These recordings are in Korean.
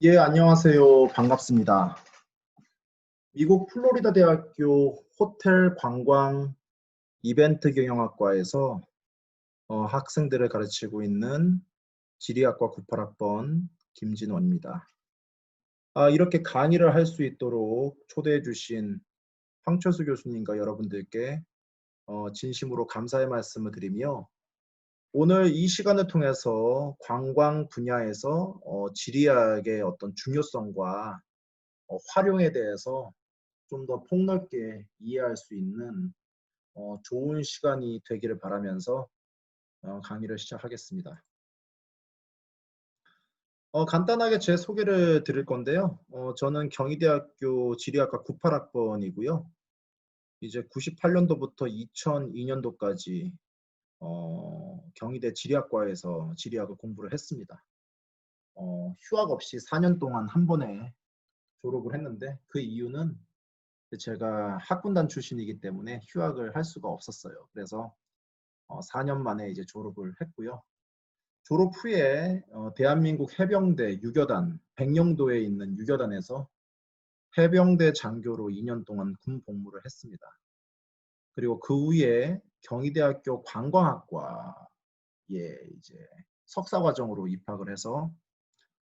예, 안녕하세요. 반갑습니다. 미국 플로리다 대학교 호텔 관광 이벤트 경영학과에서 학생들을 가르치고 있는 지리학과 98학번 김진원입니다. 이렇게 강의를 할 수 있도록 초대해 주신 황철수 교수님과 여러분들께 진심으로 감사의 말씀을 드리며 오늘 이 시간을 통해서 관광 분야에서 지리학의 어떤 중요성과 활용에 대해서 좀 더 폭넓게 이해할 수 있는 좋은 시간이 되기를 바라면서 강의를 시작하겠습니다. 간단하게 제 소개를 드릴 건데요. 저는 경희대학교 지리학과 98학번이고요. 이제 98년도부터 2002년도까지 경희대 지리학과에서 지리학을 공부를 했습니다. 휴학 없이 4년 동안 한 번에 졸업을 했는데 그 이유는 제가 학군단 출신이기 때문에 휴학을 할 수가 없었어요. 그래서 4년 만에 이제 졸업을 했고요. 졸업 후에 대한민국 해병대 유교단 백령도에 있는 유교단에서 해병대 장교로 2년 동안 군 복무를 했습니다. 그리고 그 후에 경희대학교 관광학과에 이제 석사 과정으로 입학을 해서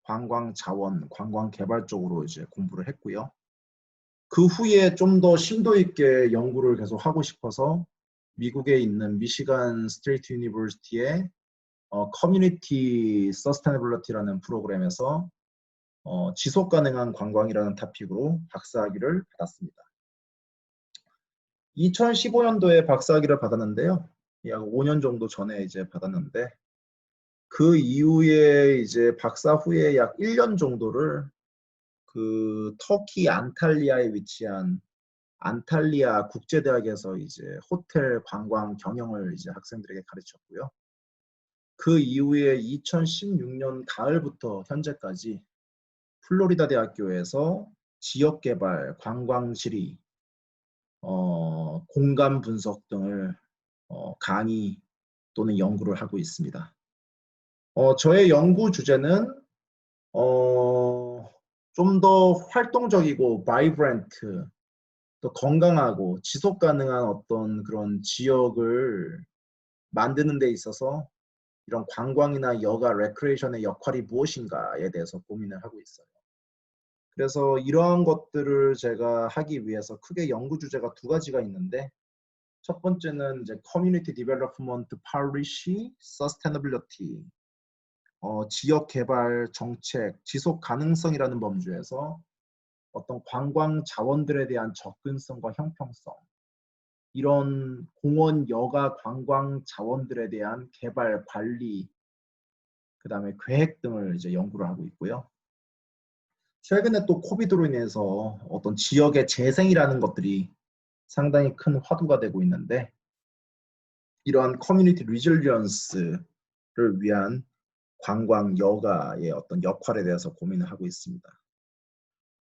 관광 자원, 관광 개발 쪽으로 이제 공부를 했고요. 그 후에 좀 더 심도 있게 연구를 계속 하고 싶어서 미국에 있는 미시간 스테이트 유니버시티의 커뮤니티 서스테너빌리티라는 프로그램에서 지속 가능한 관광이라는 토픽으로 박사학위를 받았습니다. 2015년도에 박사학위를 받았는데요. 약 5년 정도 전에 이제 받았는데 그 이후에 이제 박사 후에 약 1년 정도를 그 터키 안탈리아에 위치한 안탈리아 국제대학에서 이제 호텔 관광 경영을 이제 학생들에게 가르쳤고요. 그 이후에 2016년 가을부터 현재까지 플로리다 대학교에서 지역개발, 관광지리, 공간 분석 등을 강의 또는 연구를 하고 있습니다. 저의 연구 주제는 좀 더 활동적이고 바이브런트, 또 건강하고 지속 가능한 어떤 그런 지역을 만드는 데 있어서 이런 관광이나 여가, 레크레이션의 역할이 무엇인가에 대해서 고민을 하고 있어요. 그래서 이러한 것들을 제가 하기 위해서 크게 연구 주제가 두 가지가 있는데 첫 번째는 이제 Community Development Policy Sustainability, 지역 개발 정책, 지속 가능성이라는 범주에서 어떤 관광 자원들에 대한 접근성과 형평성, 이런 공원, 여가, 관광 자원들에 대한 개발, 관리, 그 다음에 계획 등을 이제 연구를 하고 있고요. 최근에 또 코비드로 인해서 어떤 지역의 재생이라는 것들이 상당히 큰 화두가 되고 있는데 이러한 커뮤니티 리질리언스를 위한 관광 여가의 어떤 역할에 대해서 고민을 하고 있습니다.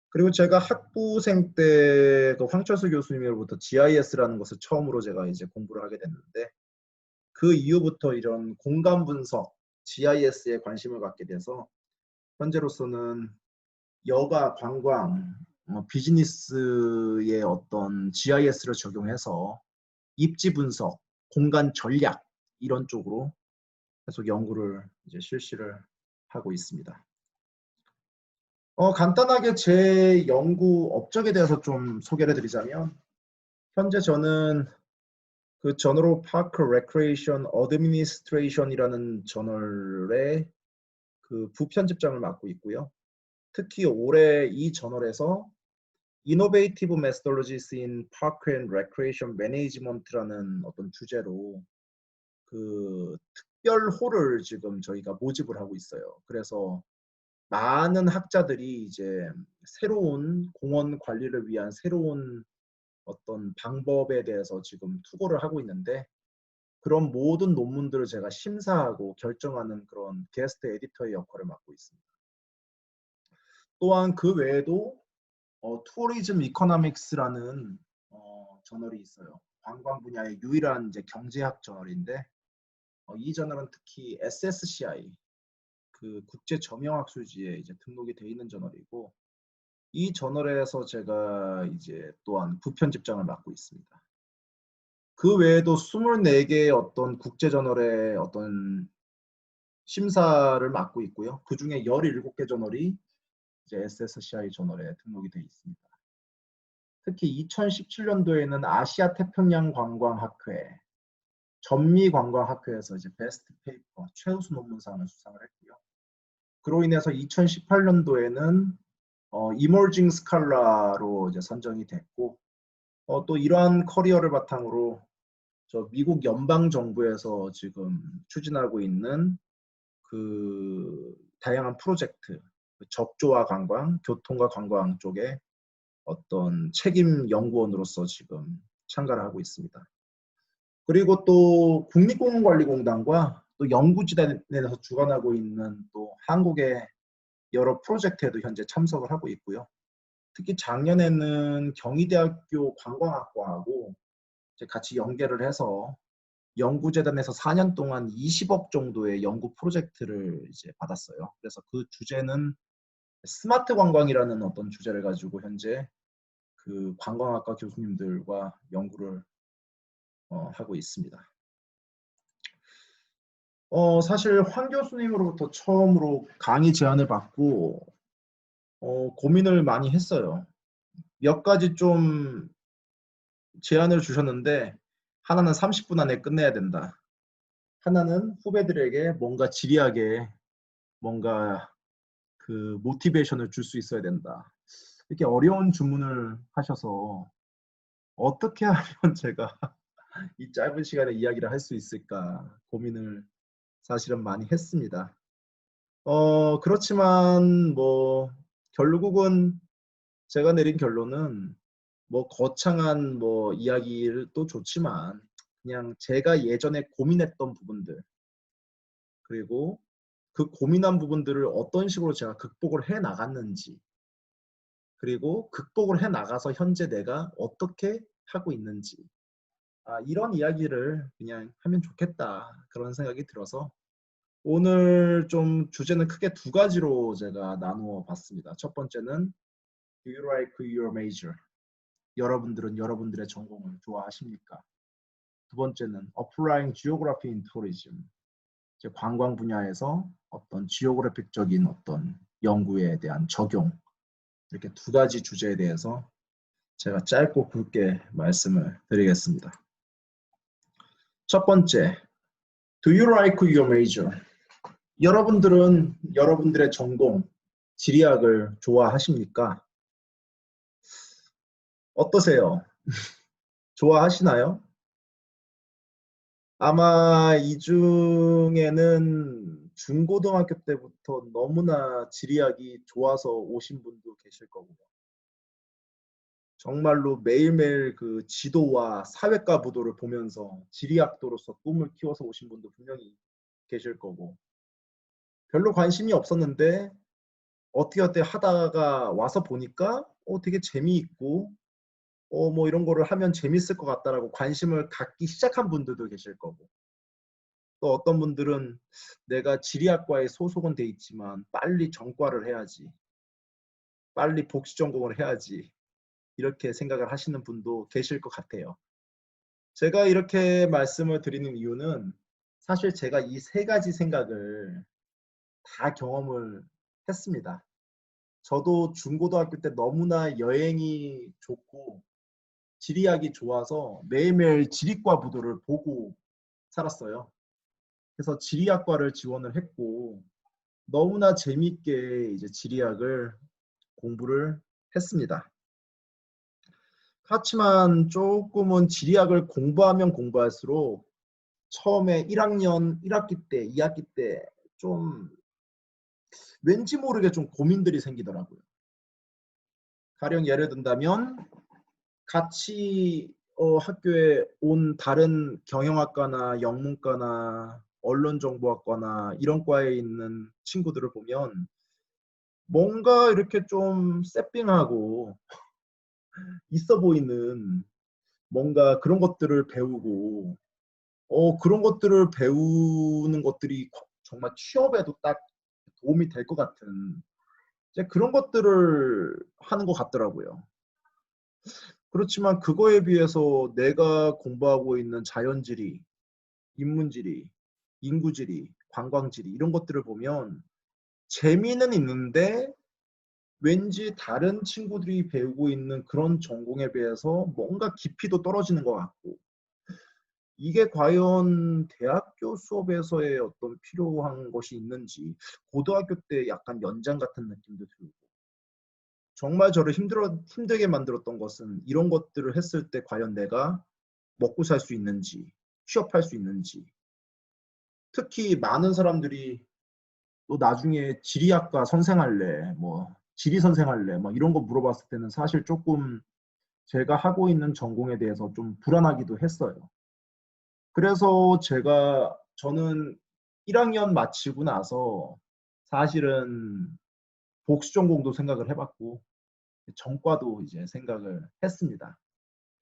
그리고 제가 학부생 때 그 황철수 교수님으로부터 GIS라는 것을 처음으로 제가 이제 공부를 하게 됐는데 그 이후부터 이런 공간 분석, GIS에 관심을 갖게 돼서 현재로서는 여가, 관광, 비즈니스의 어떤 GIS를 적용해서 입지 분석, 공간 전략 이런 쪽으로 계속 연구를 이제 실시를 하고 있습니다. 간단하게 제 연구 업적에 대해서 좀 소개를 드리자면 현재 저는 그 저널 오브 파크 레크레이션 어드미니스트레이션이라는 저널의 그 부편집장을 맡고 있고요. 특히 올해 이 저널에서 Innovative Methodologies in Park and Recreation Management라는 어떤 주제로 그 특별호를 지금 저희가 모집을 하고 있어요. 그래서 많은 학자들이 이제 새로운 공원 관리를 위한 새로운 어떤 방법에 대해서 지금 투고를 하고 있는데 그런 모든 논문들을 제가 심사하고 결정하는 그런 게스트 에디터의 역할을 맡고 있습니다. 또한 그 외에도 투어리즘 이코노믹스라는 저널이 있어요. 관광 분야의 유일한 이제 경제학 저널인데 이 저널은 특히 SSCI 그 국제 점영학술지에 이제 등록이 돼 있는 저널이고, 이 저널에서 제가 이제 또한 부편집장을 맡고 있습니다. 그 외에도 24개의 어떤 국제 저널의 어떤 심사를 맡고 있고요. 그 중에 17개 저널이 이제 SSCI 저널에 등록이 돼 있습니다. 특히 2017년도에는 아시아 태평양 관광학회, 전미관광학회에서 이제 베스트 페이퍼 최우수 논문상을 수상을 했고요. 그로 인해서 2018년도에는 이머징 스칼라로 이제 선정이 됐고, 또 이러한 커리어를 바탕으로 저 미국 연방 정부에서 지금 추진하고 있는 그 다양한 프로젝트, 적조와 관광, 교통과 관광 쪽에 어떤 책임 연구원으로서 지금 참가를 하고 있습니다. 그리고 또 국립공원관리공단과 또 연구재단에서 주관하고 있는 또 한국의 여러 프로젝트에도 현재 참석을 하고 있고요. 특히 작년에는 경희대학교 관광학과하고 이제 같이 연계를 해서 연구재단에서 4년 동안 20억 정도의 연구 프로젝트를 이제 받았어요. 그래서 그 주제는 스마트 관광이라는 어떤 주제를 가지고 현재 그 관광학과 교수님들과 연구를 하고 있습니다. 사실 황 교수님으로부터 처음으로 강의 제안을 받고 고민을 많이 했어요. 몇 가지 좀 제안을 주셨는데, 하나는 30분 안에 끝내야 된다. 하나는 후배들에게 뭔가 지리하게 뭔가 그 모티베이션을 줄 수 있어야 된다. 이렇게 어려운 주문을 하셔서 어떻게 하면 제가 이 짧은 시간에 이야기를 할 수 있을까 고민을 사실은 많이 했습니다. 그렇지만 뭐 결국은 제가 내린 결론은 뭐 거창한 뭐 이야기도 좋지만 그냥 제가 예전에 고민했던 부분들, 그리고 그 고민한 부분들을 어떤 식으로 제가 극복을 해 나갔는지, 그리고 극복을 해 나가서 현재 내가 어떻게 하고 있는지, 이런 이야기를 그냥 하면 좋겠다 그런 생각이 들어서 오늘 좀 주제는 크게 두 가지로 제가 나누어 봤습니다. 첫 번째는 Do you like your major? 여러분들은 여러분들의 전공을 좋아하십니까? 두 번째는 Applying Geography in Tourism. 관광 분야에서 어떤 지오그래픽적인 어떤 연구에 대한 적용, 이렇게 두 가지 주제에 대해서 제가 짧고 굵게 말씀을 드리겠습니다. 첫 번째, Do you like your major? 여러분들은 여러분들의 전공, 지리학을 좋아하십니까? 어떠세요? 좋아하시나요? 아마 이 중에는 중고등학교 때부터 너무나 지리학이 좋아서 오신 분도 계실 거고요. 정말로 매일매일 그 지도와 사회과 부도를 보면서 지리학도로서 꿈을 키워서 오신 분도 분명히 계실 거고, 별로 관심이 없었는데 어떻게 하다가 와서 보니까 되게 재미있고 뭐 이런 거를 하면 재밌을 것 같다라고 관심을 갖기 시작한 분들도 계실 거고, 또 어떤 분들은 내가 지리학과에 소속은 돼 있지만 빨리 전과를 해야지, 빨리 복시 전공을 해야지, 이렇게 생각을 하시는 분도 계실 것 같아요. 제가 이렇게 말씀을 드리는 이유는 사실 제가 이 세 가지 생각을 다 경험을 했습니다. 저도 중고등학교 때 너무나 여행이 좋고 지리학이 좋아서 매일매일 지리과 부도를 보고 살았어요. 그래서 지리학과를 지원을 했고 너무나 재미있게 이제 지리학을 공부를 했습니다. 그렇지만 조금은 지리학을 공부하면 공부할수록 처음에 1학년 1학기 때, 2학기 때 좀 왠지 모르게 좀 고민들이 생기더라고요. 가령 예를 든다면 같이 학교에 온 다른 경영학과나 영문과나 언론정보학과나 이런 과에 있는 친구들을 보면 뭔가 이렇게 좀 세핑하고 있어 보이는 뭔가 그런 것들을 배우고 그런 것들을 배우는 것들이 정말 취업에도 딱 도움이 될 것 같은 이제 그런 것들을 하는 것 같더라고요. 그렇지만 그거에 비해서 내가 공부하고 있는 자연지리, 인문지리, 인구지리, 관광지리 이런 것들을 보면 재미는 있는데 왠지 다른 친구들이 배우고 있는 그런 전공에 비해서 뭔가 깊이도 떨어지는 것 같고 이게 과연 대학교 수업에서의 어떤 필요한 것이 있는지 고등학교 때 약간 연장 같은 느낌도 들고 정말 저를 힘들게 만들었던 것은 이런 것들을 했을 때 과연 내가 먹고 살 수 있는지 취업할 수 있는지 특히 많은 사람들이 너 나중에 지리학과 선생할래 뭐 지리 선생할래 막 이런 거 물어봤을 때는 사실 조금 제가 하고 있는 전공에 대해서 좀 불안하기도 했어요. 그래서 저는 1학년 마치고 나서 사실은 복수 전공도 생각을 해봤고 전과도 이제 생각을 했습니다.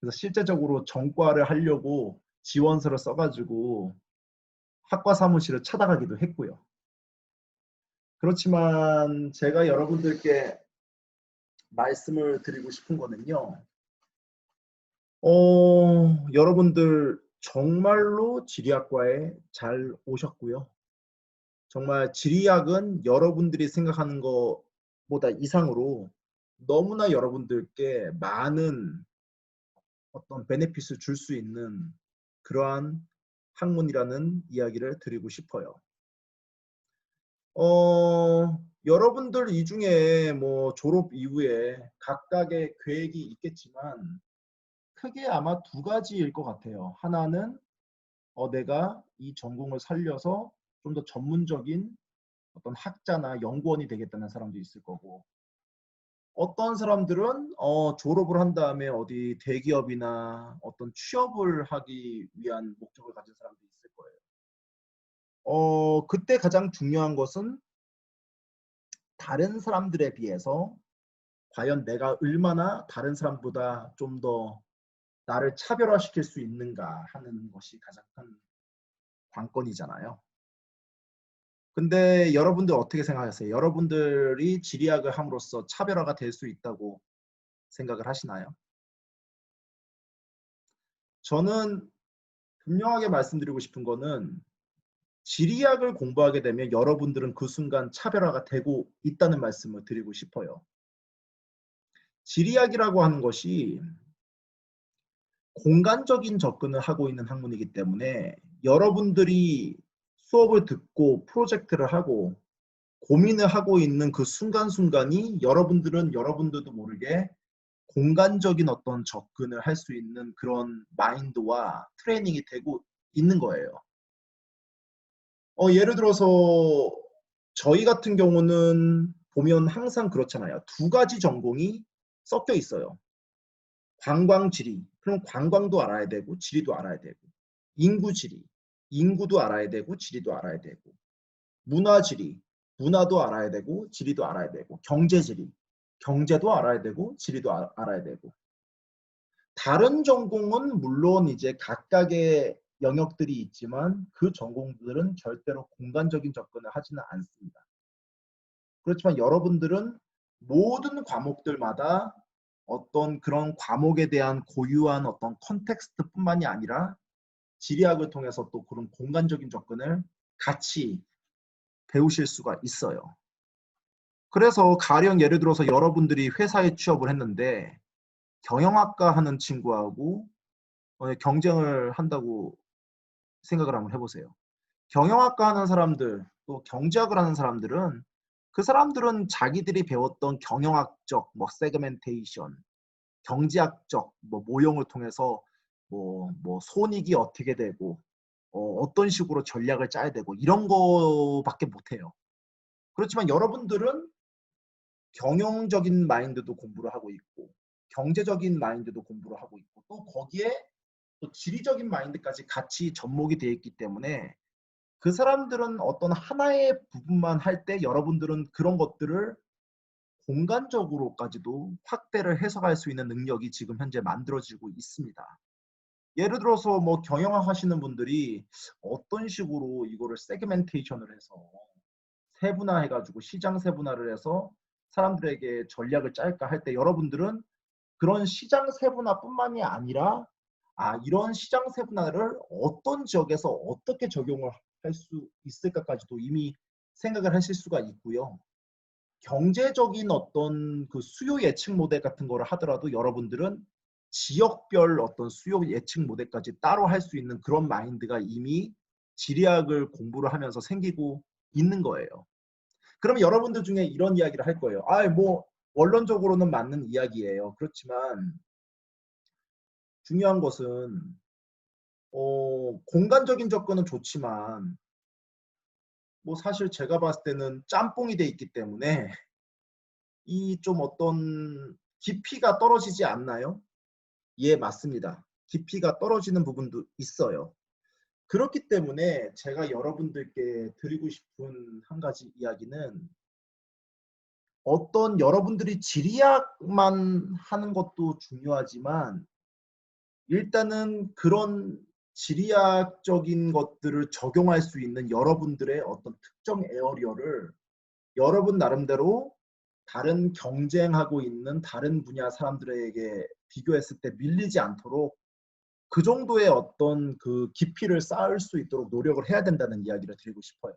그래서 실제적으로 전과를 하려고 지원서를 써가지고 학과 사무실을 찾아가기도 했고요. 그렇지만 제가 여러분들께 말씀을 드리고 싶은 거는요. 여러분들 정말로 지리학과에 잘 오셨고요. 정말 지리학은 여러분들이 생각하는 것보다 이상으로 너무나 여러분들께 많은 어떤 베네핏을 줄 수 있는 그러한 학문이라는 이야기를 드리고 싶어요. 여러분들 이 중에 뭐 졸업 이후에 각각의 계획이 있겠지만 크게 아마 두 가지일 것 같아요. 하나는 내가 이 전공을 살려서 좀 더 전문적인 어떤 학자나 연구원이 되겠다는 사람도 있을 거고 어떤 사람들은 졸업을 한 다음에 어디 대기업이나 어떤 취업을 하기 위한 목적을 가진 사람도 있을 거예요. 그때 가장 중요한 것은 다른 사람들에 비해서 과연 내가 얼마나 다른 사람보다 좀 더 나를 차별화시킬 수 있는가 하는 것이 가장 큰 관건이잖아요. 근데 여러분들 어떻게 생각하세요? 여러분들이 지리학을 함으로써 차별화가 될 수 있다고 생각을 하시나요? 저는 분명하게 말씀드리고 싶은 거는 지리학을 공부하게 되면 여러분들은 그 순간 차별화가 되고 있다는 말씀을 드리고 싶어요. 지리학이라고 하는 것이 공간적인 접근을 하고 있는 학문이기 때문에 여러분들이 수업을 듣고 프로젝트를 하고 고민을 하고 있는 그 순간순간이 여러분들도 모르게 공간적인 어떤 접근을 할 수 있는 그런 마인드와 트레이닝이 되고 있는 거예요. 예를 들어서 저희 같은 경우는 보면 항상 그렇잖아요. 두 가지 전공이 섞여 있어요. 관광 지리. 그럼 관광도 알아야 되고 지리도 알아야 되고 인구 지리. 인구도 알아야 되고 지리도 알아야 되고 문화 지리. 문화도 알아야 되고 지리도 알아야 되고 경제 지리. 경제도 알아야 되고 지리도 알아야 되고 다른 전공은 물론 이제 각각의 영역들이 있지만 그 전공들은 절대로 공간적인 접근을 하지는 않습니다. 그렇지만 여러분들은 모든 과목들마다 어떤 그런 과목에 대한 고유한 어떤 컨텍스트뿐만이 아니라 지리학을 통해서 또 그런 공간적인 접근을 같이 배우실 수가 있어요. 그래서 가령 예를 들어서 여러분들이 회사에 취업을 했는데 경영학과 하는 친구하고 경쟁을 한다고 생각을 한번 해보세요. 경영학과 하는 사람들, 또 경제학을 하는 사람들은 그 사람들은 자기들이 배웠던 경영학적 뭐 세그멘테이션, 경제학적 뭐 모형을 통해서 뭐 손익이 어떻게 되고 어떤 식으로 전략을 짜야 되고 이런 거밖에 못해요. 그렇지만 여러분들은 경영적인 마인드도 공부를 하고 있고 경제적인 마인드도 공부를 하고 있고 또 거기에 또 지리적인 마인드까지 같이 접목이 되어 있기 때문에 그 사람들은 어떤 하나의 부분만 할 때 여러분들은 그런 것들을 공간적으로까지도 확대를 해석할 수 있는 능력이 지금 현재 만들어지고 있습니다. 예를 들어서 뭐 경영학 하시는 분들이 어떤 식으로 이거를 세그멘테이션을 해서 세분화해가지고 시장 세분화를 해서 사람들에게 전략을 짤까 할 때 여러분들은 그런 시장 세분화뿐만이 아니라 이런 시장 세분화를 어떤 지역에서 어떻게 적용을 할 수 있을까까지도 이미 생각을 하실 수가 있고요. 경제적인 어떤 그 수요 예측 모델 같은 거를 하더라도 여러분들은 지역별 어떤 수요 예측 모델까지 따로 할 수 있는 그런 마인드가 이미 지리학을 공부를 하면서 생기고 있는 거예요. 그러면 여러분들 중에 이런 이야기를 할 거예요. 뭐 원론적으로는 맞는 이야기예요. 그렇지만 중요한 것은 공간적인 접근은 좋지만 뭐 사실 제가 봤을 때는 짬뽕이 돼 있기 때문에 이 좀 어떤 깊이가 떨어지지 않나요? 예, 맞습니다. 깊이가 떨어지는 부분도 있어요. 그렇기 때문에 제가 여러분들께 드리고 싶은 한 가지 이야기는 어떤 여러분들이 지리학만 하는 것도 중요하지만 일단은 그런 지리학적인 것들을 적용할 수 있는 여러분들의 어떤 특정 에어리어를 여러분 나름대로 다른 경쟁하고 있는 다른 분야 사람들에게 비교했을 때 밀리지 않도록 그 정도의 어떤 그 깊이를 쌓을 수 있도록 노력을 해야 된다는 이야기를 드리고 싶어요.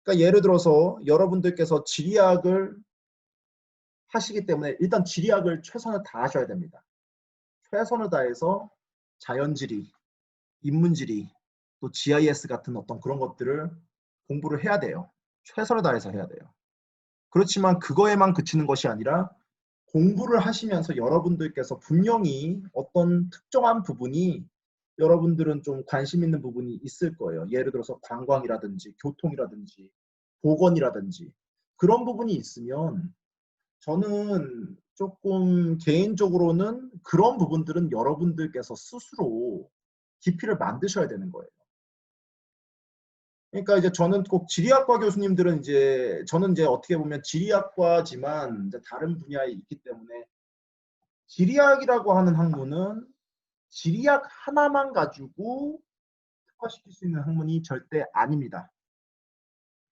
그러니까 예를 들어서 여러분들께서 지리학을 하시기 때문에 일단 지리학을 최선을 다하셔야 됩니다. 최선을 다해서 자연지리, 인문지리, 또 GIS 같은 어떤 그런 것들을 공부를 해야 돼요. 최선을 다해서 해야 돼요. 그렇지만 그거에만 그치는 것이 아니라 공부를 하시면서 여러분들께서 분명히 어떤 특정한 부분이 여러분들은 좀 관심 있는 부분이 있을 거예요. 예를 들어서 관광이라든지 교통이라든지 보건이라든지 그런 부분이 있으면 저는 조금 개인적으로는 그런 부분들은 여러분들께서 스스로 깊이를 만드셔야 되는 거예요. 그러니까 이제 저는 꼭 지리학과 교수님들은 이제 저는 이제 어떻게 보면 지리학과지만 이제 다른 분야에 있기 때문에 지리학이라고 하는 학문은 지리학 하나만 가지고 특화시킬 수 있는 학문이 절대 아닙니다.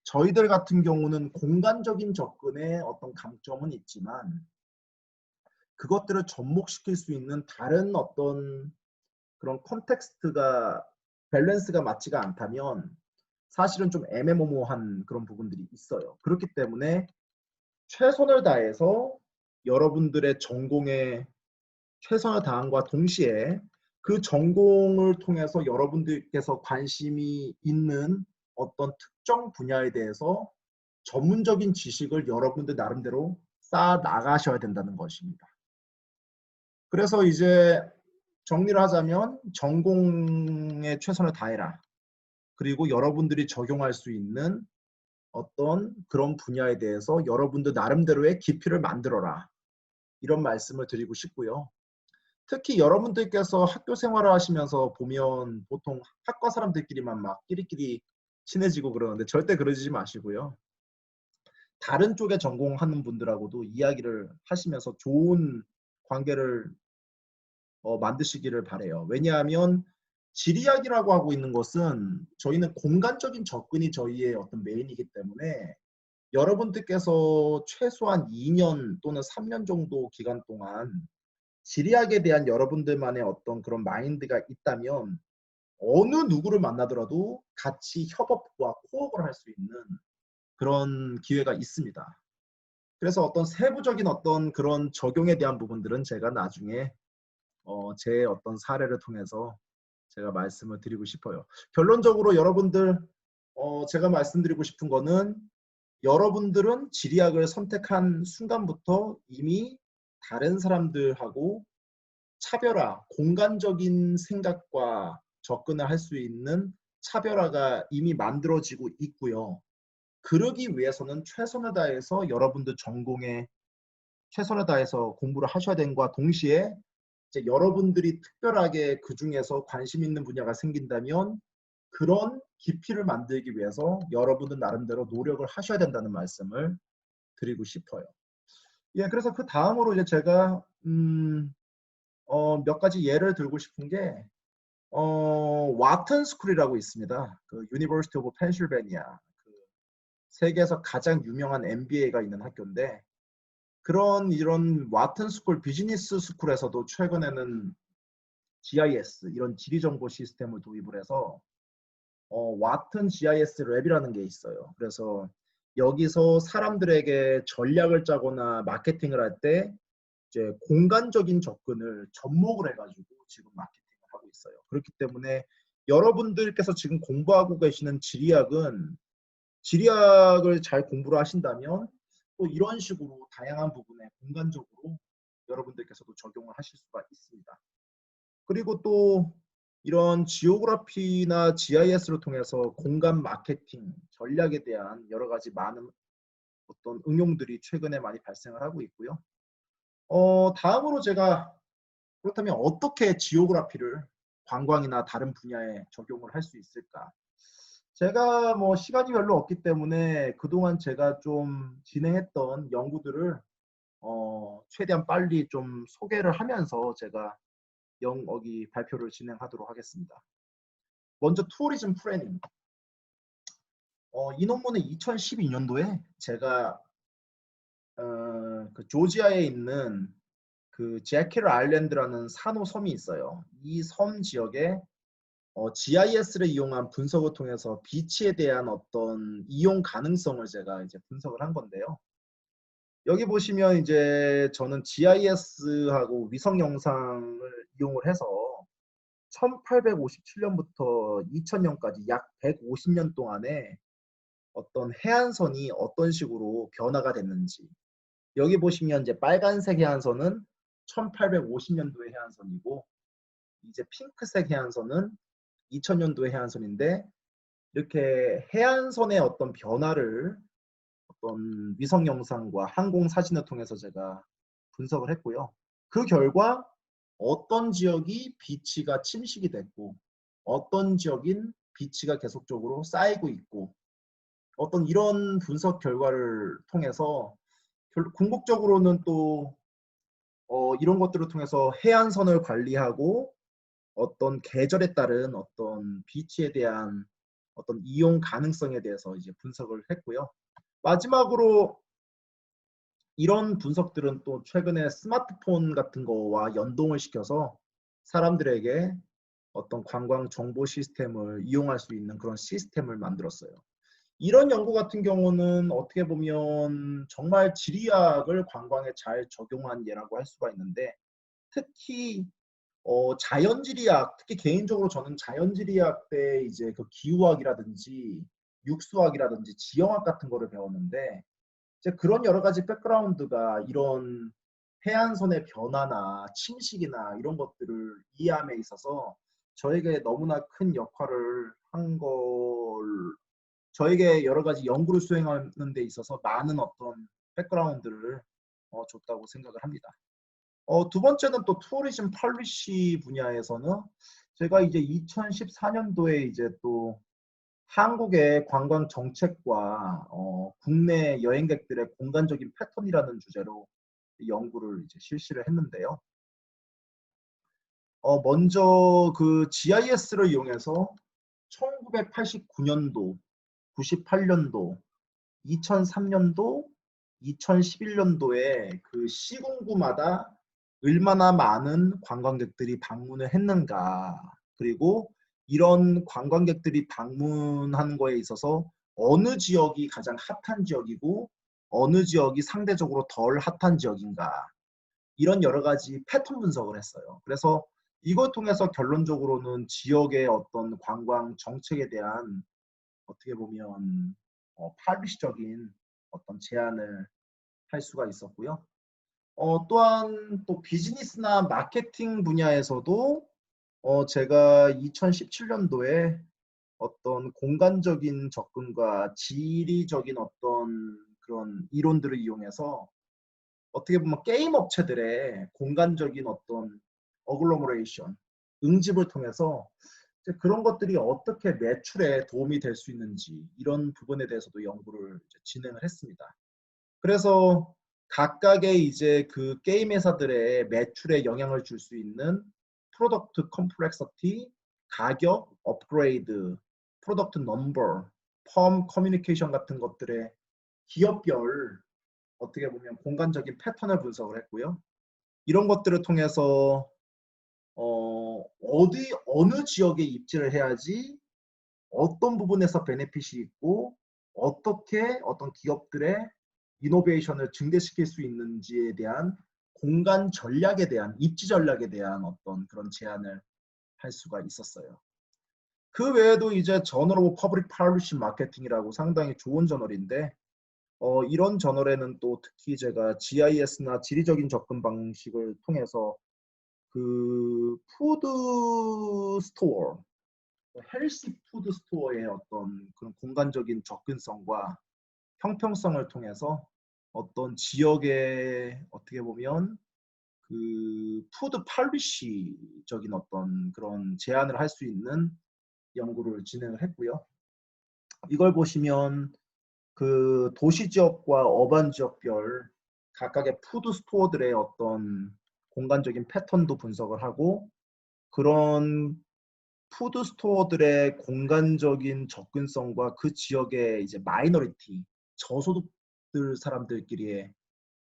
저희들 같은 경우는 공간적인 접근에 어떤 강점은 있지만 그것들을 접목시킬 수 있는 다른 어떤 그런 컨텍스트가 밸런스가 맞지가 않다면 사실은 좀 애매모호한 그런 부분들이 있어요. 그렇기 때문에 최선을 다해서 여러분들의 전공에 최선을 다함과 동시에 그 전공을 통해서 여러분들께서 관심이 있는 어떤 특정 분야에 대해서 전문적인 지식을 여러분들 나름대로 쌓아 나가셔야 된다는 것입니다. 그래서 이제 정리를 하자면 전공에 최선을 다해라. 그리고 여러분들이 적용할 수 있는 어떤 그런 분야에 대해서 여러분들 나름대로의 깊이를 만들어라. 이런 말씀을 드리고 싶고요. 특히 여러분들께서 학교 생활을 하시면서 보면 보통 학과 사람들끼리만 막 끼리끼리 친해지고 그러는데 절대 그러지 마시고요. 다른 쪽에 전공하는 분들하고도 이야기를 하시면서 좋은 관계를 만드시기를 바래요. 왜냐하면 지리학이라고 하고 있는 것은 저희는 공간적인 접근이 저희의 어떤 메인이기 때문에 여러분들께서 최소한 2년 또는 3년 정도 기간 동안 지리학에 대한 여러분들만의 어떤 그런 마인드가 있다면 어느 누구를 만나더라도 같이 협업과 코업을 할 수 있는 그런 기회가 있습니다. 그래서 어떤 세부적인 어떤 그런 적용에 대한 부분들은 제가 나중에 제 어떤 사례를 통해서 제가 말씀을 드리고 싶어요. 결론적으로 여러분들 제가 말씀드리고 싶은 거는 여러분들은 지리학을 선택한 순간부터 이미 다른 사람들하고 차별화, 공간적인 생각과 접근을 할 수 있는 차별화가 이미 만들어지고 있고요. 그러기 위해서는 최선을 다해서 여러분들 전공에 최선을 다해서 공부를 하셔야 되는 것과 동시에 이제 여러분들이 특별하게 그 중에서 관심 있는 분야가 생긴다면 그런 깊이를 만들기 위해서 여러분들 나름대로 노력을 하셔야 된다는 말씀을 드리고 싶어요. 예, 그래서 그 다음으로 이제 제가 몇 가지 예를 들고 싶은 게 와튼 스쿨이라고 있습니다. 그 유니버시티 오브 펜실베니아 세계에서 가장 유명한 MBA가 있는 학교인데 이런 와튼 스쿨 비즈니스 스쿨에서도 최근에는 GIS 이런 지리정보 시스템을 도입을 해서 와튼 GIS 랩이라는 게 있어요. 그래서 여기서 사람들에게 전략을 짜거나 마케팅을 할 때 이제 공간적인 접근을 접목을 해가지고 지금 마케팅을 하고 있어요. 그렇기 때문에 여러분들께서 지금 공부하고 계시는 지리학을 잘 공부를 하신다면 또 이런 식으로 다양한 부분에 공간적으로 여러분들께서도 적용을 하실 수가 있습니다. 그리고 또 이런 지오그래피나 GIS를 통해서 공간 마케팅 전략에 대한 여러 가지 많은 어떤 응용들이 최근에 많이 발생을 하고 있고요. 다음으로 제가 그렇다면 어떻게 지오그래피를 관광이나 다른 분야에 적용을 할 수 있을까? 제가 뭐 시간이 별로 없기 때문에 그동안 제가 좀 진행했던 연구들을 최대한 빨리 좀 소개를 하면서 제가 여기 발표를 진행하도록 하겠습니다. 먼저 투어리즘 플래닝. 이 논문은 2012년도에 제가 그 조지아에 있는 그 제킬 아일랜드라는 산호섬이 있어요. 이 섬 지역에 GIS를 이용한 분석을 통해서 비치에 대한 어떤 이용 가능성을 제가 이제 분석을 한 건데요. 여기 보시면 이제 저는 GIS하고 위성 영상을 이용을 해서 1857년부터 2000년까지 약 150년 동안에 어떤 해안선이 어떤 식으로 변화가 됐는지 여기 보시면 이제 빨간색 해안선은 1850년도의 해안선이고 이제 핑크색 해안선은 2000년도의 해안선인데 이렇게 해안선의 어떤 변화를 어떤 위성 영상과 항공 사진을 통해서 제가 분석을 했고요. 그 결과 어떤 지역이 비치가 침식이 됐고 어떤 지역인 비치가 계속적으로 쌓이고 있고 어떤 이런 분석 결과를 통해서 궁극적으로는 또 이런 것들을 통해서 해안선을 관리하고 어떤 계절에 따른 어떤 비치에 대한 어떤 이용 가능성에 대해서 이제 분석을 했고요. 마지막으로 이런 분석들은 또 최근에 스마트폰 같은 거와 연동을 시켜서 사람들에게 어떤 관광 정보 시스템을 이용할 수 있는 그런 시스템을 만들었어요. 이런 연구 같은 경우는 어떻게 보면 정말 지리학을 관광에 잘 적용한 예라고 할 수가 있는데 특히 자연지리학, 특히 개인적으로 저는 자연지리학 때 이제 그 기후학이라든지 육수학이라든지 지형학 같은 거를 배웠는데 이제 그런 여러 가지 백그라운드가 이런 해안선의 변화나 침식이나 이런 것들을 이해함에 있어서 저에게 너무나 큰 역할을 한 걸, 저에게 여러 가지 연구를 수행하는 데 있어서 많은 어떤 백그라운드를 줬다고 생각을 합니다. 두 번째는 또 투어리즘 팔리시 분야에서는 제가 이제 2014년도에 이제 또 한국의 관광 정책과 국내 여행객들의 공간적인 패턴이라는 주제로 연구를 이제 실시를 했는데요. 먼저 그 GIS를 이용해서 1989년도, 98년도, 2003년도, 2011년도에 그 시군구마다 얼마나 많은 관광객들이 방문을 했는가, 그리고 이런 관광객들이 방문하는 거에 있어서 어느 지역이 가장 핫한 지역이고 어느 지역이 상대적으로 덜 핫한 지역인가, 이런 여러 가지 패턴 분석을 했어요. 그래서 이걸 통해서 결론적으로는 지역의 어떤 관광 정책에 대한 어떻게 보면 팔리시적인 어떤 제안을 할 수가 있었고요. 또한 또 비즈니스나 마케팅 분야에서도 제가 2017년도에 어떤 공간적인 접근과 지리적인 어떤 그런 이론들을 이용해서 어떻게 보면 게임 업체들의 공간적인 어떤 어글로머레이션, 응집을 통해서 그런 것들이 어떻게 매출에 도움이 될 수 있는지 이런 부분에 대해서도 연구를 진행을 했습니다. 그래서 각각의 이제 그 게임 회사들의 매출에 영향을 줄 수 있는 프로덕트 컴플렉서티, 가격, 업그레이드, 프로덕트 넘버, 펌 커뮤니케이션 같은 것들의 기업별 어떻게 보면 공간적인 패턴을 분석을 했고요. 이런 것들을 통해서 어느 지역에 입지를 해야지 어떤 부분에서 베네핏이 있고 어떻게 어떤 기업들의 이노베이션을 증대시킬 수 있는지에 대한 공간 전략에 대한 입지 전략에 대한 어떤 그런 제안을 할 수가 있었어요. 그 외에도 이제 저널 오브 퍼블릭 팔리시 마케팅이라고 상당히 좋은 저널인데 이런 저널에는 또 특히 제가 GIS나 지리적인 접근 방식을 통해서 그 푸드 스토어, 헬시 푸드 스토어의 어떤 그런 공간적인 접근성과 형평성을 통해서 어떤 지역의 어떻게 보면 그 푸드 팔리시적인 어떤 그런 제안을 할 수 있는 연구를 진행을 했고요. 이걸 보시면 그 도시 지역과 어반 지역별 각각의 푸드 스토어들의 어떤 공간적인 패턴도 분석을 하고 그런 푸드 스토어들의 공간적인 접근성과 그 지역의 이제 마이너리티 저소득들 사람들끼리의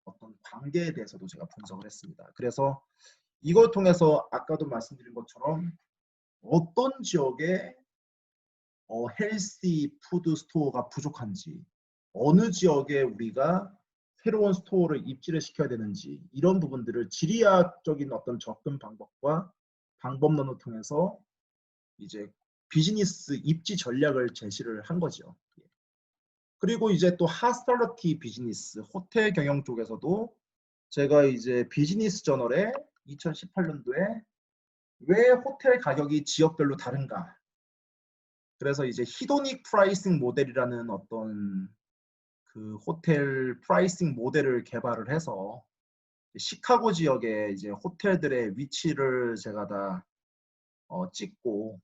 어떤 관계에 대해서도 제가 분석을 했습니다. 그래서 이걸 통해서 아까도 말씀드린 것처럼 어떤 지역에 헬시 푸드 스토어가 부족한지 어느 지역에 우리가 새로운 스토어를 입지를 시켜야 되는지 이런 부분들을 지리학적인 어떤 접근 방법과 방법론을 통해서 이제 비즈니스 입지 전략을 제시를 한 거죠. 그리고 이제 또 하스탈러티 비즈니스 호텔 경영 쪽에서도 제가 이제 비즈니스 저널에 2018년도에 왜 호텔 가격이 지역별로 다른가, 그래서 이제 히도닉 프라이싱 모델이라는 어떤 그 호텔 프라이싱 모델을 개발을 해서 시카고 지역의 이제 호텔들의 위치를 제가 다 찍고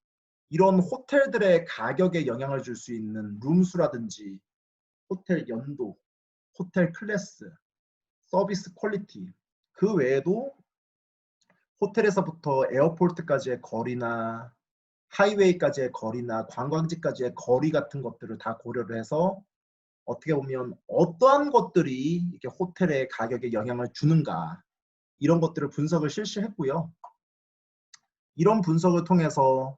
이런 호텔들의 가격에 영향을 줄 수 있는 룸수라든지 호텔 연도, 호텔 클래스, 서비스 퀄리티 그 외에도 호텔에서부터 에어포트까지의 거리나 하이웨이까지의 거리나 관광지까지의 거리 같은 것들을 다 고려를 해서 어떻게 보면 어떠한 것들이 이렇게 호텔의 가격에 영향을 주는가 이런 것들을 분석을 실시했고요. 이런 분석을 통해서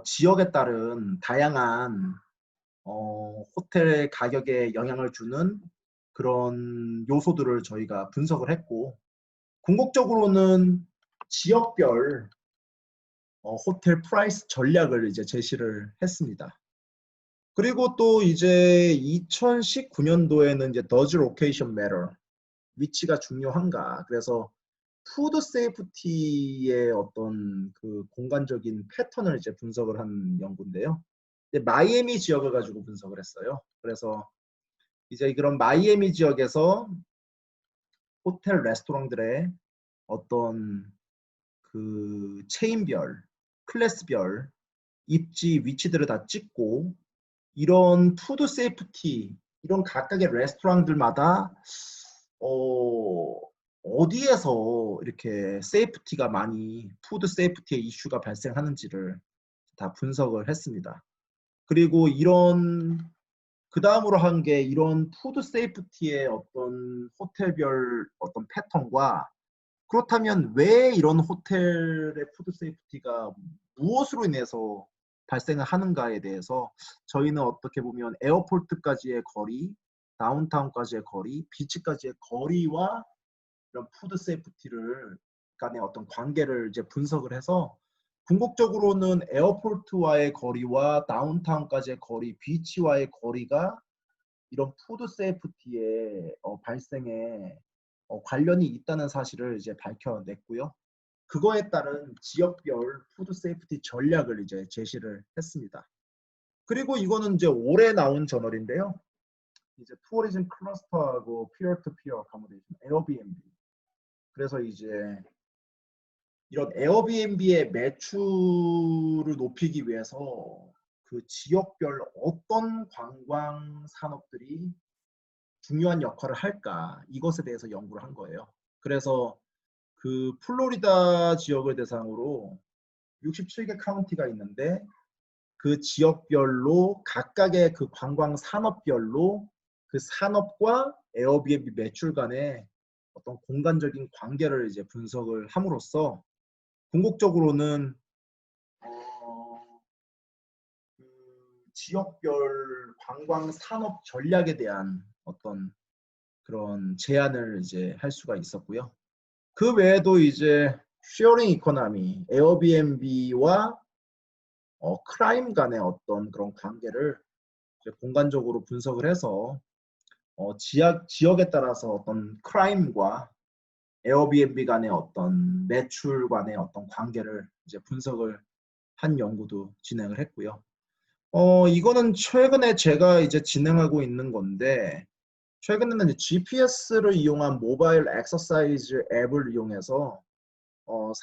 지역에 따른 다양한 호텔 가격에 영향을 주는 그런 요소들을 저희가 분석을 했고 궁극적으로는 지역별 호텔 프라이스 전략을 이제 제시를 했습니다. 그리고 또 이제 2019년도에는 이제 Does Location Matter? 위치가 중요한가? 그래서 푸드 세이프티의 어떤 그 공간적인 패턴을 이제 분석을 한 연구인데요. 이제 마이애미 지역을 가지고 분석을 했어요. 그래서 이제 그런 마이애미 지역에서 호텔 레스토랑들의 어떤 그 체인별, 클래스별 입지 위치들을 다 찍고 이런 푸드 세이프티 이런 각각의 레스토랑들마다 어디에서 이렇게 세이프티가 많이 푸드 세이프티의 이슈가 발생하는지를 다 분석을 했습니다. 그리고 이런 그 다음으로 한 게 이런 푸드 세이프티의 어떤 호텔별 어떤 패턴과 그렇다면 왜 이런 호텔의 푸드 세이프티가 무엇으로 인해서 발생을 하는가에 대해서 저희는 어떻게 보면 에어포트까지의 거리, 다운타운까지의 거리, 비치까지의 거리와 이런 푸드 세이프티를 간의 어떤 관계를 이제 분석을 해서 궁극적으로는 에어포트와의 거리와 다운타운까지의 거리, 비치와의 거리가 이런 푸드 세이프티의 발생에 관련이 있다는 사실을 이제 밝혀냈고요. 그거에 따른 지역별 푸드 세이프티 전략을 이제 제시를 했습니다. 그리고 이거는 이제 올해 나온 저널인데요. 이제 투어리즘 클러스터하고 피어-투-피어 어코모데이션, 에어비앤비. 그래서 이제 이런 에어비앤비의 매출을 높이기 위해서 그 지역별 어떤 관광 산업들이 중요한 역할을 할까 이것에 대해서 연구를 한 거예요. 그래서 그 플로리다 지역을 대상으로 67개 카운티가 있는데 그 지역별로 각각의 그 관광 산업별로 그 산업과 에어비앤비 매출 간의 어떤 공간적인 관계를 이제 분석을 함으로써 궁극적으로는 그 지역별 관광 산업 전략에 대한 어떤 그런 제안을 이제 할 수가 있었고요. 그 외에도 이제 쉐어링 이코노미, 에어비앤비와 크라임 간의 어떤 그런 관계를 이제 공간적으로 분석을 해서 지역에 따라서 어떤 크라임과 에어비앤비 간의 어떤 매출 간의 어떤 관계를 이제 분석을 한 연구도 진행을 했고요. 이거는 최근에 제가 이제 진행하고 있는 건데, 최근에는 이제 GPS를 이용한 모바일 엑서사이즈 앱을 이용해서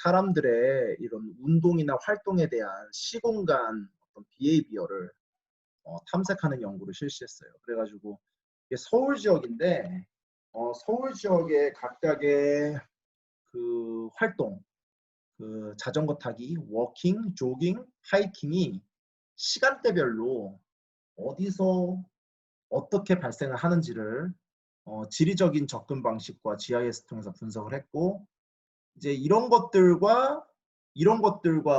사람들의 이런 운동이나 활동에 대한 시공간 어떤 비헤이비어를 탐색하는 연구를 실시했어요. 그래가지고 이게 서울 지역인데 서울 지역의 각각의 그 활동, 그 자전거 타기, 워킹, 조깅, 하이킹이 시간대별로 어디서 어떻게 발생을 하는지를 지리적인 접근 방식과 GIS 통해서 분석을 했고, 이제 이런 것들과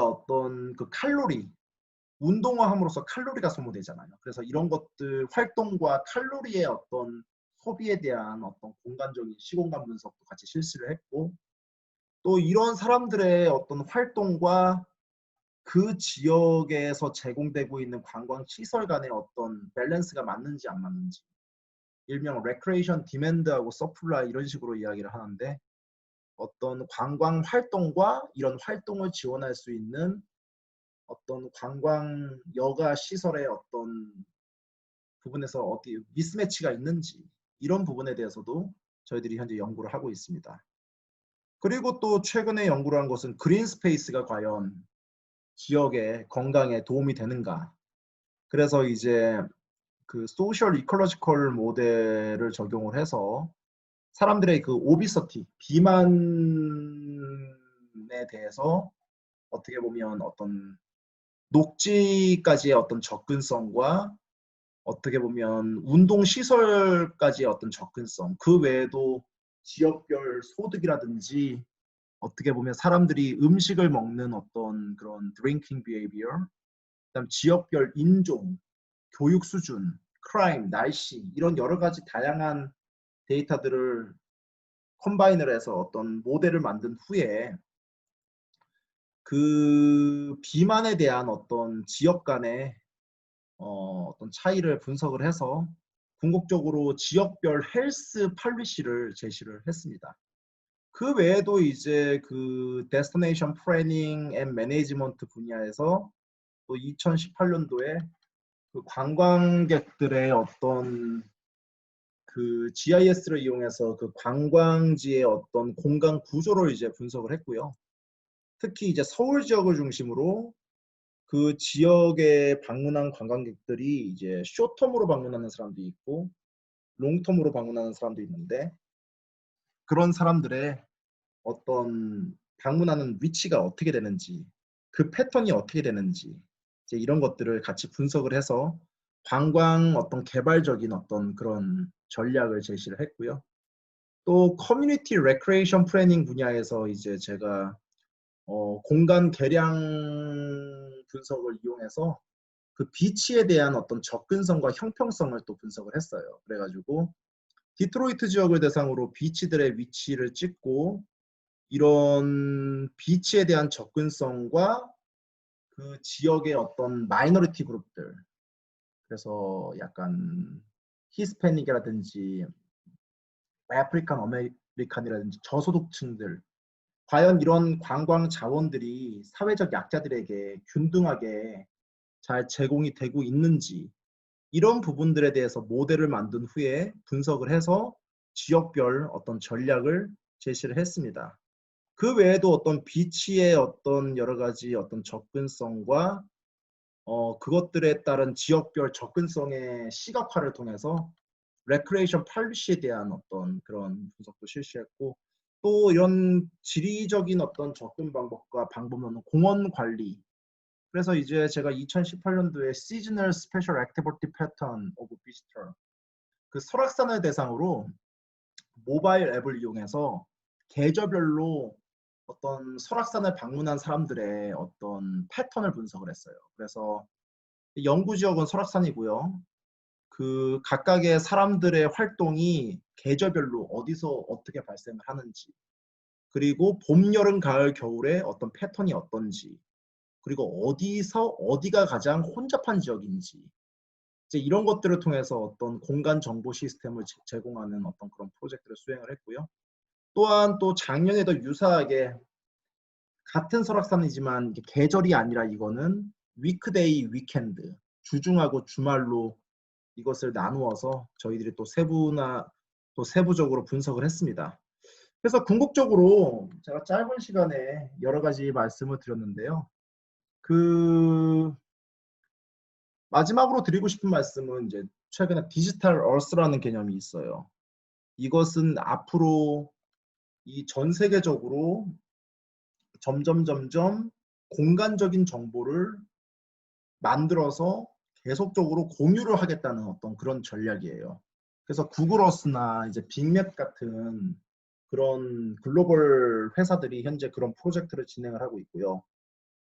어떤 그 칼로리, 운동화함으로써 칼로리가 소모되잖아요. 그래서 이런 것들 활동과 칼로리의 어떤 소비에 대한 어떤 공간적인 시공간 분석도 같이 실시를 했고, 또 이런 사람들의 어떤 활동과 그 지역에서 제공되고 있는 관광 시설 간의 어떤 밸런스가 맞는지 안 맞는지, 일명 레크레이션 디맨드하고 서플라이 이런 식으로 이야기를 하는데, 어떤 관광 활동과 이런 활동을 지원할 수 있는 어떤 관광 여가 시설의 어떤 부분에서 어디 미스매치가 있는지, 이런 부분에 대해서도 저희들이 현재 연구를 하고 있습니다. 그리고 또 최근에 연구를 한 것은 그린 스페이스가 과연 지역의 건강에 도움이 되는가. 그래서 이제 그 소셜 이컬러지컬 모델을 적용을 해서 사람들의 그 오비서티, 비만에 대해서 어떻게 보면 어떤 녹지까지의 어떤 접근성과 어떻게 보면 운동 시설까지의 어떤 접근성, 그 외에도 지역별 소득이라든지 어떻게 보면 사람들이 음식을 먹는 어떤 그런 drinking behavior, 그다음 지역별 인종, 교육 수준, 크라임, 날씨, 이런 여러 가지 다양한 데이터들을 컴바인을 해서 어떤 모델을 만든 후에 그 비만에 대한 어떤 지역 간의 어떤 차이를 분석을 해서 궁극적으로 지역별 헬스 팔리시를 제시를 했습니다. 그 외에도 이제 그 데스티네이션 플래닝 앤 매니지먼트 분야에서 또 2018년도에 그 관광객들의 어떤 그 GIS를 이용해서 그 관광지의 어떤 공간 구조를 이제 분석을 했고요. 특히 이제 서울 지역을 중심으로 그 지역에 방문한 관광객들이 이제 쇼텀으로 방문하는 사람도 있고 롱텀으로 방문하는 사람도 있는데, 그런 사람들의 어떤 방문하는 위치가 어떻게 되는지, 그 패턴이 어떻게 되는지, 이제 이런 것들을 같이 분석을 해서 관광 어떤 개발적인 어떤 그런 전략을 제시를 했고요. 또 커뮤니티 레크레이션 플래닝 분야에서 이제 제가 공간 개량 분석을 이용해서 그 비치에 대한 어떤 접근성과 형평성을 또 분석을 했어요. 그래가지고 디트로이트 지역을 대상으로 비치들의 위치를 찍고 이런 비치에 대한 접근성과 그 지역의 어떤 마이너리티 그룹들, 그래서 약간 히스패닉이라든지 아프리칸 아메리칸이라든지 저소득층들, 과연 이런 관광 자원들이 사회적 약자들에게 균등하게 잘 제공이 되고 있는지, 이런 부분들에 대해서 모델을 만든 후에 분석을 해서 지역별 어떤 전략을 제시를 했습니다. 그 외에도 어떤 비치의 어떤 여러 가지 어떤 접근성과 그것들에 따른 지역별 접근성의 시각화를 통해서 레크레이션 팔리시에 대한 어떤 그런 분석도 실시했고, 또 이런 지리적인 어떤 접근 방법과 방법론은 공원 관리, 그래서 이제 제가 2018년도에 Seasonal Special Activity Pattern of Visitor 그 설악산을 대상으로 모바일 앱을 이용해서 계절별로 어떤 설악산을 방문한 사람들의 어떤 패턴을 분석을 했어요. 그래서 연구 지역은 설악산이고요. 그 각각의 사람들의 활동이 계절별로 어디서 어떻게 발생을 하는지, 그리고 봄, 여름, 가을, 겨울에 어떤 패턴이 어떤지, 그리고 어디서 어디가 가장 혼잡한 지역인지, 이제 이런 것들을 통해서 어떤 공간 정보 시스템을 제공하는 어떤 그런 프로젝트를 수행을 했고요. 또한 또 작년에도 유사하게 같은 설악산이지만 이게 계절이 아니라 이거는 위크데이, 위켄드, 주중하고 주말로 이것을 나누어서 저희들이 또 세부적으로 분석을 했습니다. 그래서 궁극적으로 제가 짧은 시간에 여러 가지 말씀을 드렸는데요. 그 마지막으로 드리고 싶은 말씀은 이제 최근에 디지털 얼스라는 개념이 있어요. 이것은 앞으로 이 전 세계적으로 점점 공간적인 정보를 만들어서 계속적으로 공유를 하겠다는 어떤 그런 전략이에요. 그래서 구글 어스나 이제 빅맵 같은 그런 글로벌 회사들이 현재 그런 프로젝트를 진행을 하고 있고요.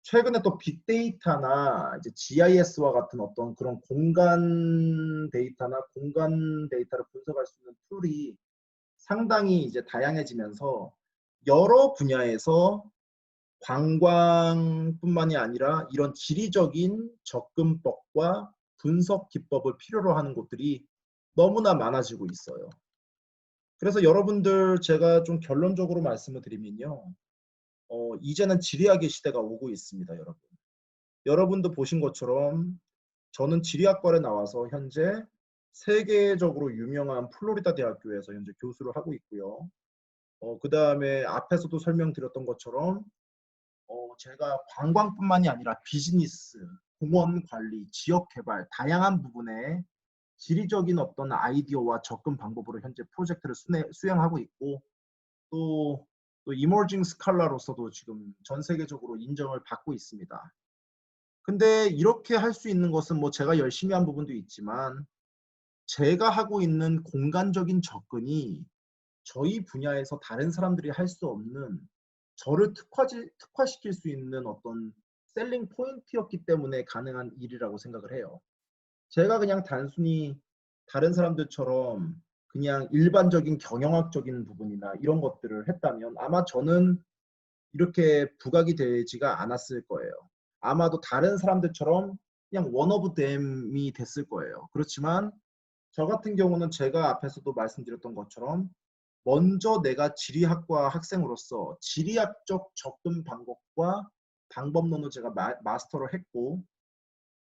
최근에 또 빅데이터나 이제 GIS와 같은 어떤 그런 공간 데이터나 공간 데이터를 분석할 수 있는 툴이 상당히 이제 다양해지면서 여러 분야에서 관광뿐만이 아니라 이런 지리적인 접근법과 분석 기법을 필요로 하는 곳들이 너무나 많아지고 있어요. 그래서 여러분들 제가 좀 결론적으로 말씀을 드리면요. 이제는 지리학의 시대가 오고 있습니다, 여러분. 여러분도 보신 것처럼 저는 지리학과에 나와서 현재 세계적으로 유명한 플로리다 대학교에서 현재 교수를 하고 있고요. 그 다음에 앞에서도 설명드렸던 것처럼 제가 관광뿐만이 아니라 비즈니스, 공원 관리, 지역 개발, 다양한 부분에 지리적인 어떤 아이디어와 접근 방법으로 현재 프로젝트를 수행하고 있고 또 이머징 스칼라로서도 지금 전 세계적으로 인정을 받고 있습니다. 근데 이렇게 할 수 있는 것은 뭐 제가 열심히 한 부분도 있지만 제가 하고 있는 공간적인 접근이 저희 분야에서 다른 사람들이 할 수 없는 저를 특화시킬 수 있는 어떤 셀링 포인트였기 때문에 가능한 일이라고 생각을 해요. 제가 그냥 단순히 다른 사람들처럼 그냥 일반적인 경영학적인 부분이나 이런 것들을 했다면 아마 저는 이렇게 부각이 되지가 않았을 거예요. 아마도 다른 사람들처럼 그냥 원 오브 댐이 됐을 거예요. 그렇지만 저 같은 경우는 제가 앞에서도 말씀드렸던 것처럼 먼저 내가 지리학과 학생으로서 지리학적 접근 방법과 방법론을 제가 마스터를 했고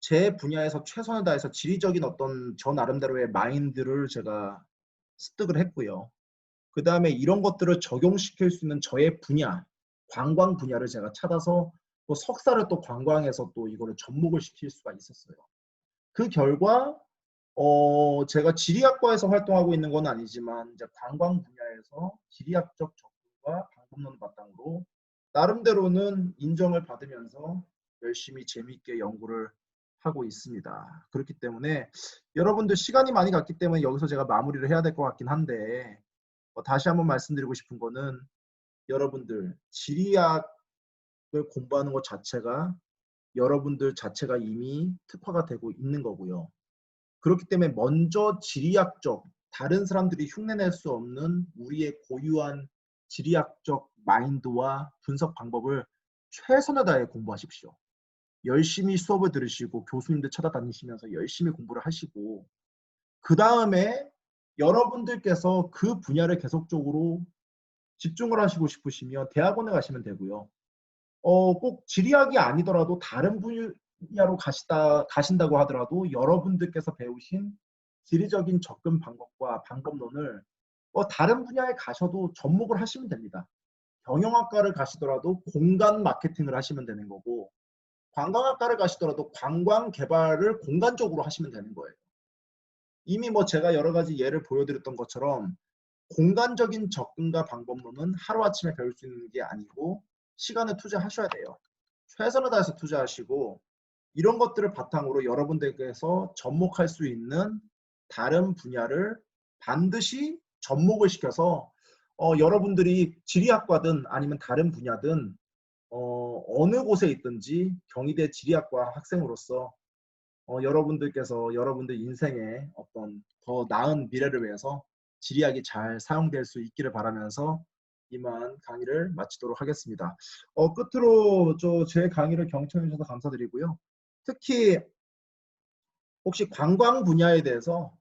제 분야에서 최선을 다해서 지리적인 어떤 저 나름대로의 마인드를 제가 습득을 했고요. 그 다음에 이런 것들을 적용시킬 수 있는 저의 분야, 관광 분야를 제가 찾아서 또 석사를 또 관광에서 또 이거를 접목을 시킬 수가 있었어요. 그 결과 제가 지리학과에서 활동하고 있는 건 아니지만 이제 관광 분야에서 지리학적 접근과 방법론 바탕으로 나름대로는 인정을 받으면서 열심히 재미있게 연구를 하고 있습니다. 그렇기 때문에 여러분들 시간이 많이 갔기 때문에 여기서 제가 마무리를 해야 될 것 같긴 한데 다시 한번 말씀드리고 싶은 거는 여러분들 지리학을 공부하는 것 자체가 여러분들 자체가 이미 특화가 되고 있는 거고요. 그렇기 때문에 먼저 지리학적 다른 사람들이 흉내낼 수 없는 우리의 고유한 지리학적 마인드와 분석 방법을 최선을 다해 공부하십시오. 열심히 수업을 들으시고 교수님들 찾아다니시면서 열심히 공부를 하시고 그 다음에 여러분들께서 그 분야를 계속적으로 집중을 하시고 싶으시면 대학원에 가시면 되고요. 꼭 지리학이 아니더라도 다른 분야로 가신다고 하더라도 여러분들께서 배우신 지리적인 접근 방법과 방법론을 다른 분야에 가셔도 접목을 하시면 됩니다. 경영학과를 가시더라도 공간 마케팅을 하시면 되는 거고 관광학과를 가시더라도 관광 개발을 공간적으로 하시면 되는 거예요. 이미 뭐 제가 여러 가지 예를 보여드렸던 것처럼 공간적인 접근과 방법론은 하루아침에 배울 수 있는 게 아니고 시간을 투자하셔야 돼요. 최선을 다해서 투자하시고 이런 것들을 바탕으로 여러분들께서 접목할 수 있는 다른 분야를 반드시 접목을 시켜서 여러분들이 지리학과든 아니면 다른 분야든 어느 곳에 있든지 경희대 지리학과 학생으로서 여러분들께서 여러분들 인생의 어떤 더 나은 미래를 위해서 지리학이 잘 사용될 수 있기를 바라면서 이만 강의를 마치도록 하겠습니다. 끝으로 제 강의를 경청해 주셔서 감사드리고요. 특히 혹시 관광 분야에 대해서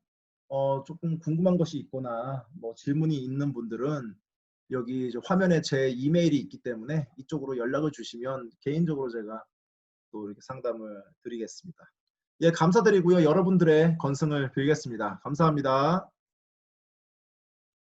조금 궁금한 것이 있거나 뭐 질문이 있는 분들은 여기 화면에 제 이메일이 있기 때문에 이쪽으로 연락을 주시면 개인적으로 제가 또 이렇게 상담을 드리겠습니다. 예, 감사드리고요. 여러분들의 건승을 빌겠습니다. 감사합니다.